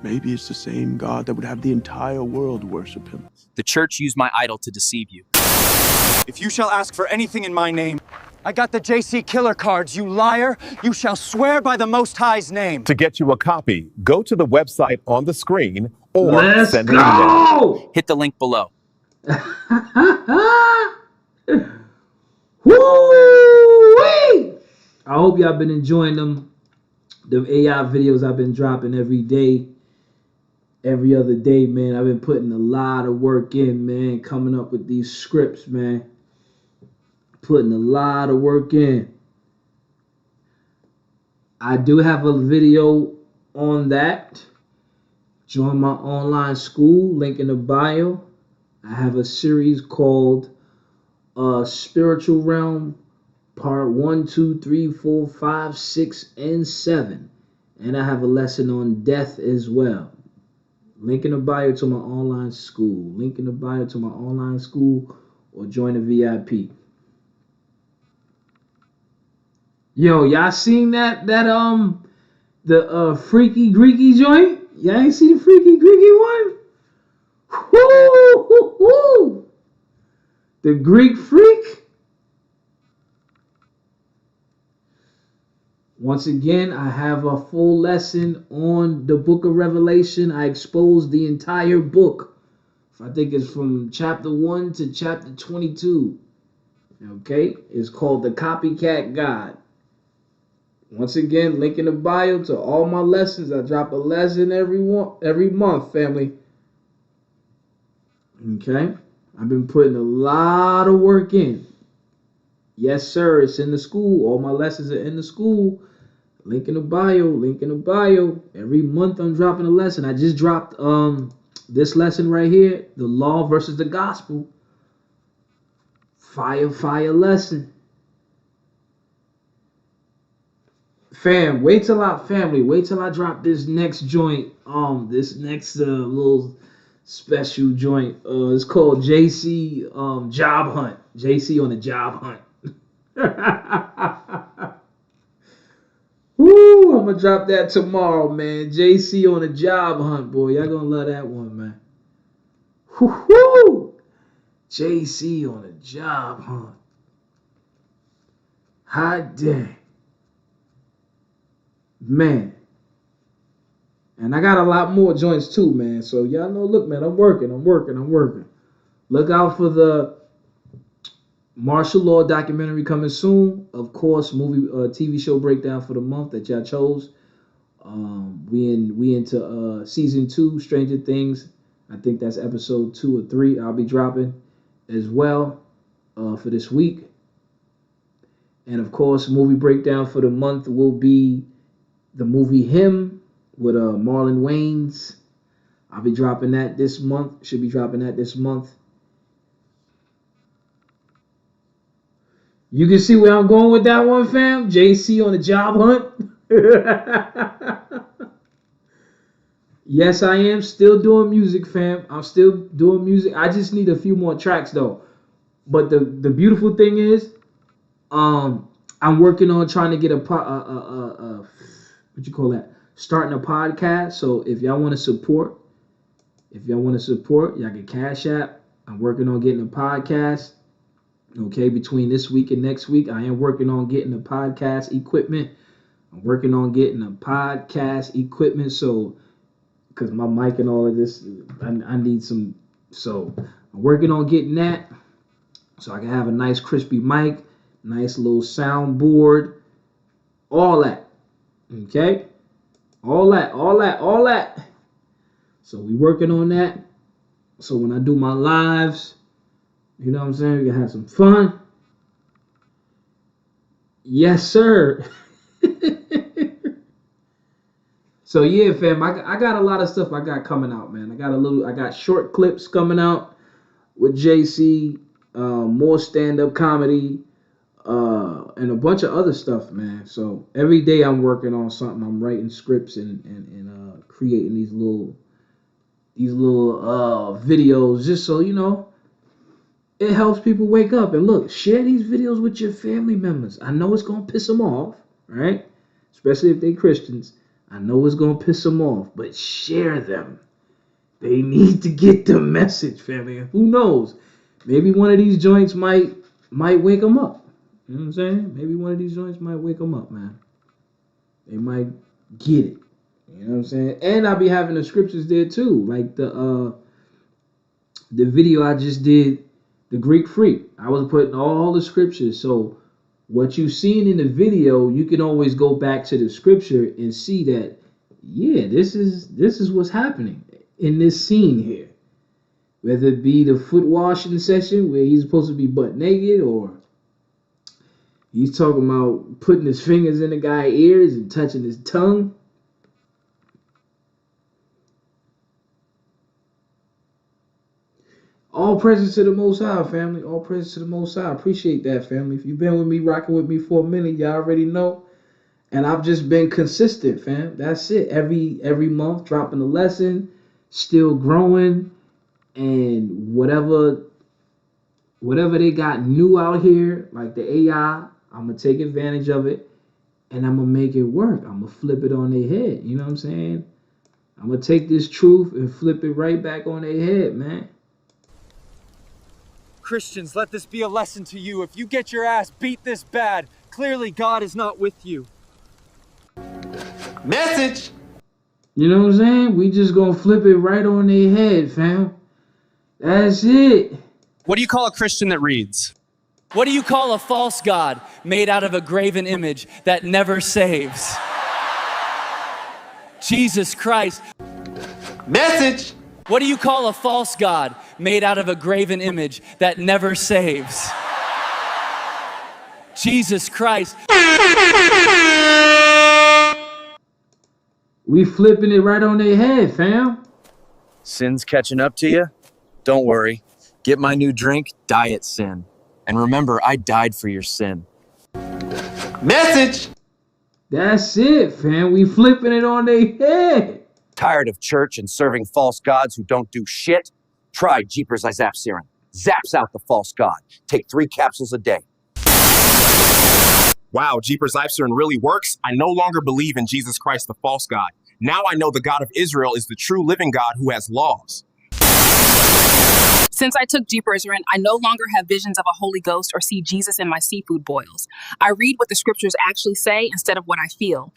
Maybe it's the same God that would have the entire world worship him. The church used my idol to deceive you. If you shall ask for anything in my name, I got the JC Killer cards, you liar. You shall swear by the Most High's name. To get you a copy, go to the website on the screen or let's send go. an email. Hit the link below. Woo-wee! I hope y'all been enjoying them. The AI videos I've been dropping every day, every other day, man. I've been putting a lot of work in, man, coming up with these scripts, man. Putting a lot of work in. I do have a video on that. Join my online school, link in the bio. I have a series called Spiritual Realm, part 1, 2, 3, 4, 5, 6, and 7. And I have a lesson on death as well. Link in the bio to my online school. Link in the bio to my online school, or join the VIP. Yo, y'all seen that the Freaky Greeky joint? Y'all ain't see the Freaky Greeky one? Woo-hoo-hoo-hoo. The Greek Freak. Once again, I have a full lesson on the book of Revelation. I exposed the entire book. I think it's from chapter 1 to chapter 22. Okay? It's called The Copycat God. Once again, link in the bio to all my lessons. I drop a lesson every month, family. Okay? I've been putting a lot of work in. Yes, sir. It's in the school. All my lessons are in the school. Link in the bio. Link in the bio. Every month I'm dropping a lesson. I just dropped this lesson right here, the law versus the gospel. Fire lesson. Wait till I drop this next joint. This next little special joint. It's called JC Job Hunt. JC on a job hunt. Woo! I'm gonna drop that tomorrow, man. JC on a job hunt, boy. Y'all gonna love that one, man. Woo! JC on a job hunt. Hot day. Man. And I got a lot more joints too, man. So y'all know, look, man, I'm working. Look out for the martial law documentary coming soon. Of course, TV show breakdown for the month that y'all chose. We into season 2, Stranger Things. I think that's episode 2 or 3. I'll be dropping as well for this week. And of course, movie breakdown for the month will be the movie Him with Marlon Wayans. I'll be dropping that this month. Should be dropping that this month. You can see where I'm going with that one, fam. JC on the job hunt. Yes, I am still doing music, fam. I'm still doing music. I just need a few more tracks, though. But the beautiful thing is, I'm working on trying to get starting a podcast. So if y'all want to support, y'all can Cash App. I'm working on getting a podcast. Okay, between this week and next week, I am working on getting the podcast equipment. So, because my mic and all of this, I need some. So, I'm working on getting that. So I can have a nice crispy mic, nice little soundboard, all that. Okay? All that. So we working on that. So when I do my lives, you know what I'm saying? We can have some fun. Yes, sir. So yeah, fam, I got a lot of stuff I got coming out, man. I got short clips coming out with JC, more stand-up comedy, and a bunch of other stuff, man. So every day I'm working on something. I'm writing scripts and creating these little videos just so, you know, it helps people wake up. And look, share these videos with your family members. I know it's going to piss them off, right? Especially if they're Christians. I know it's going to piss them off, but share them. They need to get the message, family. And who knows? Maybe one of these joints might wake them up. You know what I'm saying? Maybe one of these joints might wake them up, man. They might get it. You know what I'm saying? And I'll be having the scriptures there too. Like the video I just did, the Greek Freak. I was putting all the scriptures. So what you've seen in the video, you can always go back to the scripture and see that, yeah, this is what's happening in this scene here. Whether it be the foot washing session where he's supposed to be butt naked, or he's talking about putting his fingers in the guy's ears and touching his tongue. All praises to the Most High, family. All praises to the Most High. Appreciate that, family. If you've been with me, rocking with me for a minute, y'all already know. And I've just been consistent, fam. That's it. Every month, dropping a lesson, still growing, and whatever they got new out here, like the AI, I'm gonna take advantage of it, and I'm gonna make it work. I'm gonna flip it on their head. You know what I'm saying? I'm gonna take this truth and flip it right back on their head, man. Christians, let this be a lesson to you. If you get your ass beat this bad, clearly God is not with you. Message! You know what I'm saying? We just gonna flip it right on their head, fam. That's it. What do you call a Christian that reads? What do you call a false god made out of a graven image that never saves? Jesus Christ. Message! What do you call a false god made out of a graven image that never saves? Jesus Christ. We flipping it right on their head, fam. Sin's catching up to you? Don't worry. Get my new drink, Diet Sin. And remember, I died for your sin. Message! That's it, fam. We flipping it on their head. Tired of church and serving false gods who don't do shit? Try Jeepers Isapsirin. Zaps out the false god. Take 3 capsules a day. Wow, Jeepers Isapsirin really works? I no longer believe in Jesus Christ, the false God. Now I know the God of Israel is the true living God who has laws. Since I took Jeepers, I no longer have visions of a Holy Ghost or see Jesus in my seafood boils. I read what the scriptures actually say instead of what I feel.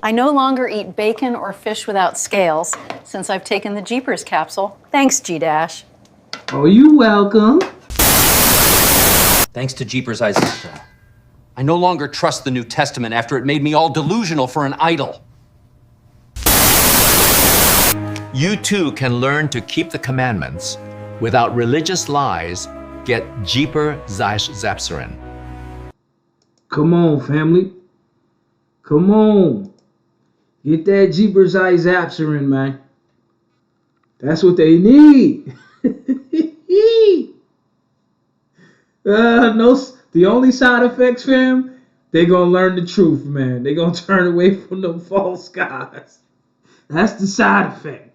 I no longer eat bacon or fish without scales since I've taken the Jeepers capsule. Thanks, GDASH. Oh, you welcome. Thanks to Jeepers Isapsirin. I no longer trust the New Testament after it made me all delusional for an idol. You too can learn to keep the commandments without religious lies. Get Jeepers Isapsirin. Come on, family. Come on. Get that Jeepers Isapsirin, man. That's what they need. No, the only side effects, fam, they gonna learn the truth, man. They gonna turn away from the false gods. That's the side effect.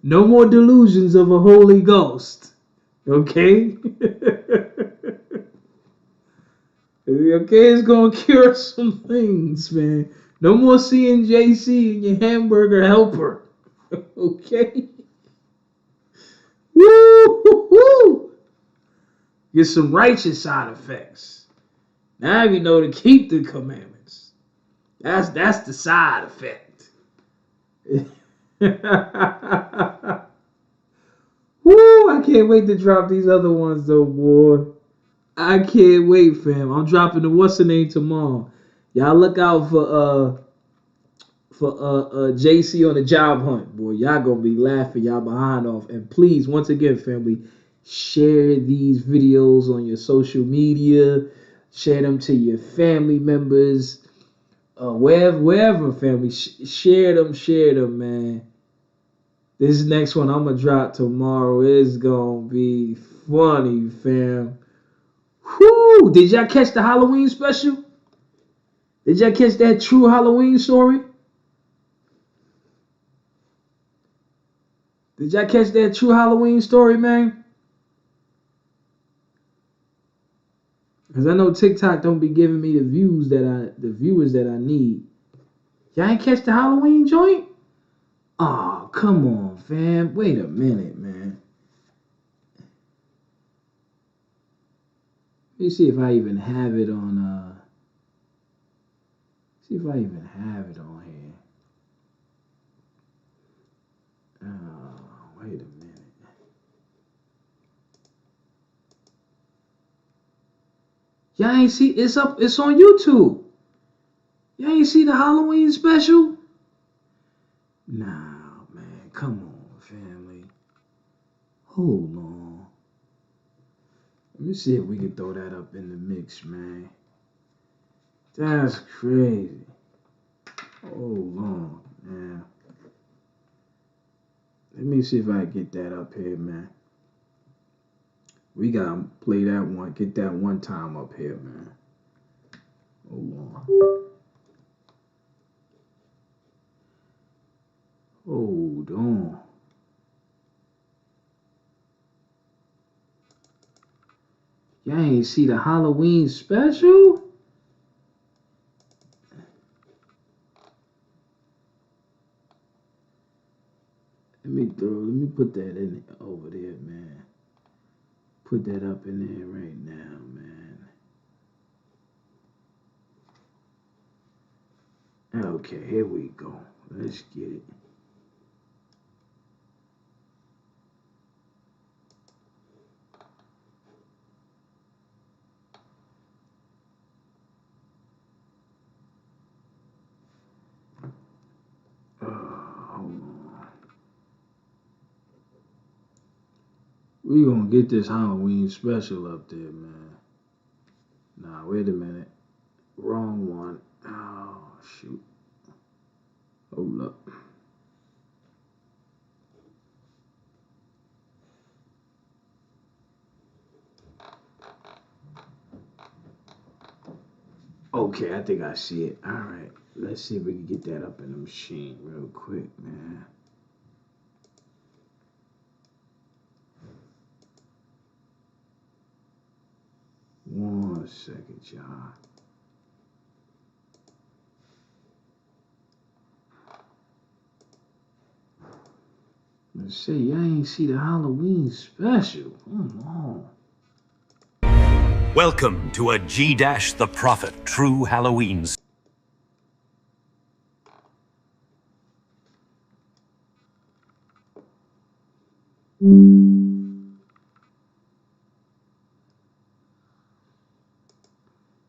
No more delusions of a Holy Ghost. Okay? Okay, it's gonna cure some things, man. No more seeing JC and your hamburger helper. Okay? Woo! Get some righteous side effects. Now you know to keep the commandments. That's the side effect. Woo! I can't wait to drop these other ones though, boy. I can't wait, fam. I'm dropping the what's the name tomorrow. Y'all look out for JC on the job hunt, boy. Y'all gonna be laughing y'all behind off. And please, once again, family, share these videos on your social media. Share them to your family members. Wherever, family. Share them, man. This next one I'm gonna drop tomorrow is gonna be funny, fam. Whoo! Did y'all catch the Halloween special? Did y'all catch that true Halloween story? Did y'all catch that true Halloween story, man? Cause I know TikTok don't be giving me the viewers that I need. Y'all ain't catch the Halloween joint? Oh, come on, fam. Wait a minute, man. Let me see if I even have it on see if I even have it on here. Oh, wait a minute. Y'all ain't see it's on YouTube. Y'all ain't see the Halloween special? Nah, man. Come on, family. Hold on. Let me see if we can throw that up in the mix, man. That's crazy. Hold on, man. Let me see if I can get that up here, man. We gotta play that one, get that one time up here, man. Hold on. Hold on. Y'all ain't see the Halloween special? Let me put that in over there, man. Put that up in there right now, man. Okay, here we go. Let's get it. We gonna get this Halloween special up there, man. Nah, wait a minute. Wrong one. Oh, shoot. Hold up. Okay, I think I see it. All right. Let's see if we can get that up in the machine real quick, man. One second, y'all. Let's see. I ain't see the Halloween special. Come on. Welcome to a GDASH True Halloween.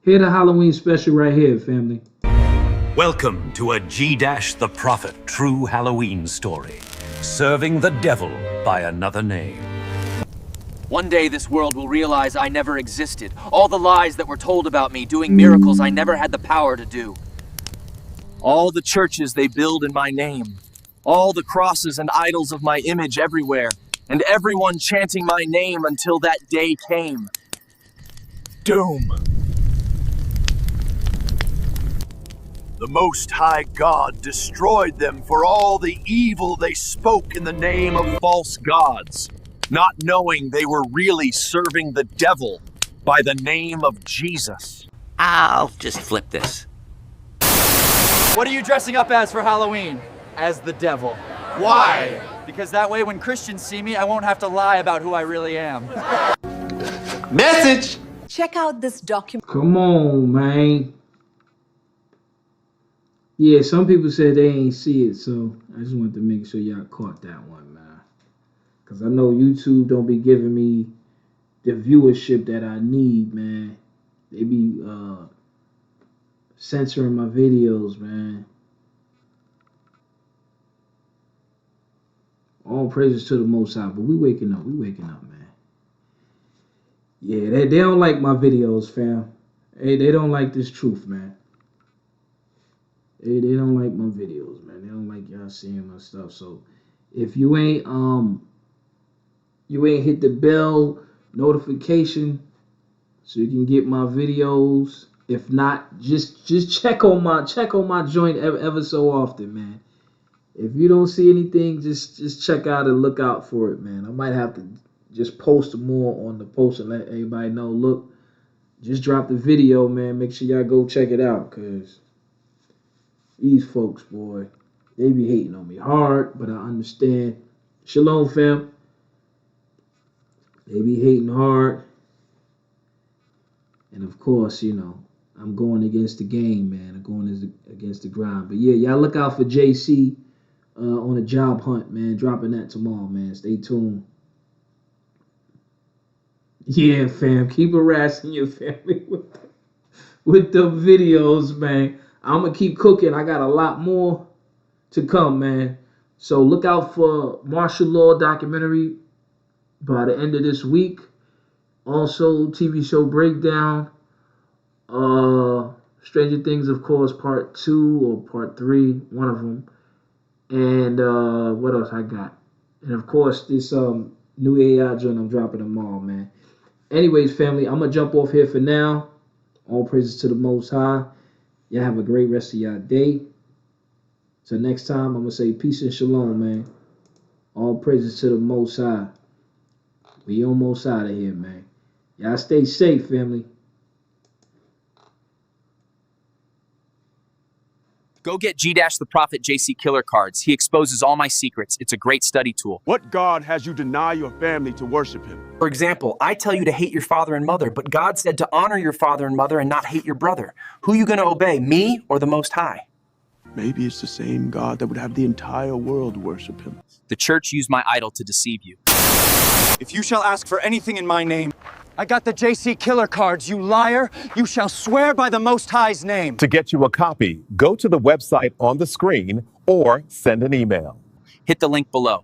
Hear the Halloween special right here, family. Welcome to a GDASH True Halloween story. Serving the devil by another name. One day this world will realize I never existed. All the lies that were told about me, doing miracles I never had the power to do. All the churches they build in my name, all the crosses and idols of my image everywhere, and everyone chanting my name until that day came. Doom. The Most High God destroyed them for all the evil they spoke in the name of false gods, not knowing they were really serving the devil by the name of Jesus. I'll just flip this. What are you dressing up as for Halloween? As the devil. Why? Because that way when Christians see me, I won't have to lie about who I really am. Message! Check out this document. Come on, man. Yeah, some people said they ain't see it, so I just wanted to make sure y'all caught that one, man. Because I know YouTube don't be giving me the viewership that I need, man. They be censoring my videos, man. All praises to the Most High, but we waking up, man. Yeah, they don't like my videos, fam. Hey, they don't like this truth, man. They don't like my videos, man. They don't like y'all seeing my stuff. So if you ain't hit the bell notification so you can get my videos. If not, just check on my joint ever so often, man. If you don't see anything, just check out and look out for it, man. I might have to just post more on the post and let everybody know. Look, just drop the video, man. Make sure y'all go check it out, cause these folks, boy, they be hating on me hard, but I understand. Shalom, fam. They be hating hard. And of course, you know, I'm going against the game, man. I'm going against the grind. But yeah, y'all look out for JC on a job hunt, man. Dropping that tomorrow, man. Stay tuned. Yeah, fam. Keep harassing your family with the videos, man. I'm going to keep cooking. I got a lot more to come, man. So look out for martial law documentary by the end of this week. Also, TV show breakdown. Stranger Things, of course, part 2 or part 3, one of them. And what else I got? And of course, this new AI joint I'm dropping tomorrow, man. Anyways, family, I'm going to jump off here for now. All praises to the Most High. Y'all have a great rest of y'all day. Till next time, I'm going to say peace and shalom, man. All praises to the Most High. We almost out of here, man. Y'all stay safe, family. Go get GDASH the Prophet JC Killer cards. He exposes all my secrets. It's a great study tool. What God has you deny your family to worship him? For example, I tell you to hate your father and mother, but God said to honor your father and mother and not hate your brother. Who are you going to obey, me or the Most High? Maybe it's the same God that would have the entire world worship him. The church used my idol to deceive you. If you shall ask for anything in my name, I got the JC Killer cards, you liar. You shall swear by the Most High's name. To get you a copy, go to the website on the screen or send an email. Hit the link below.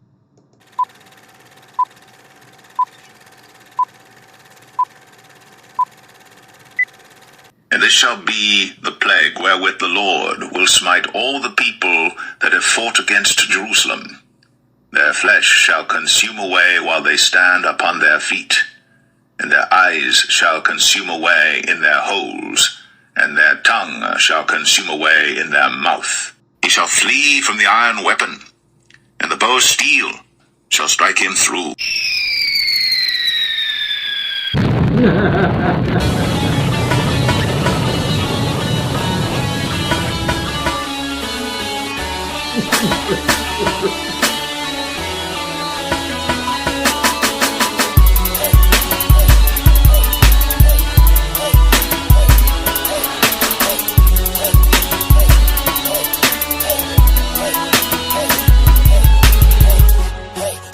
And this shall be the plague wherewith the Lord will smite all the people that have fought against Jerusalem. Their flesh shall consume away while they stand upon their feet, and their eyes shall consume away in their holes, and their tongue shall consume away in their mouth. He shall flee from the iron weapon, and the bow of steel shall strike him through.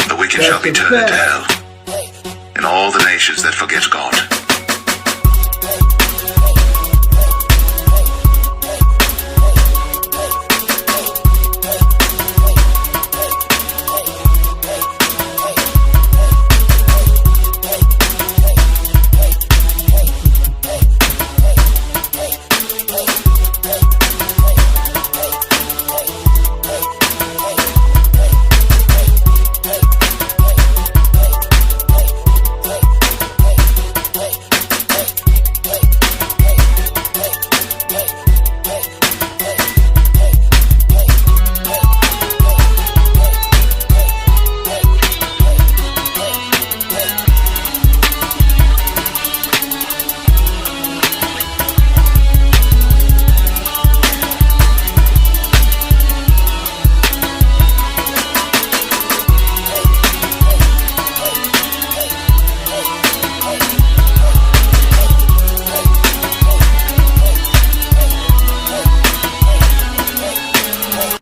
The wicked shall be turned into hell, and all the nations that forget God.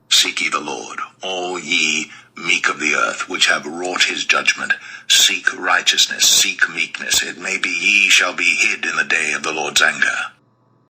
Seek ye the Lord, all ye meek of the earth, which have wrought his judgment. Seek righteousness, seek meekness. It may be ye shall be hid in the day of the Lord's anger.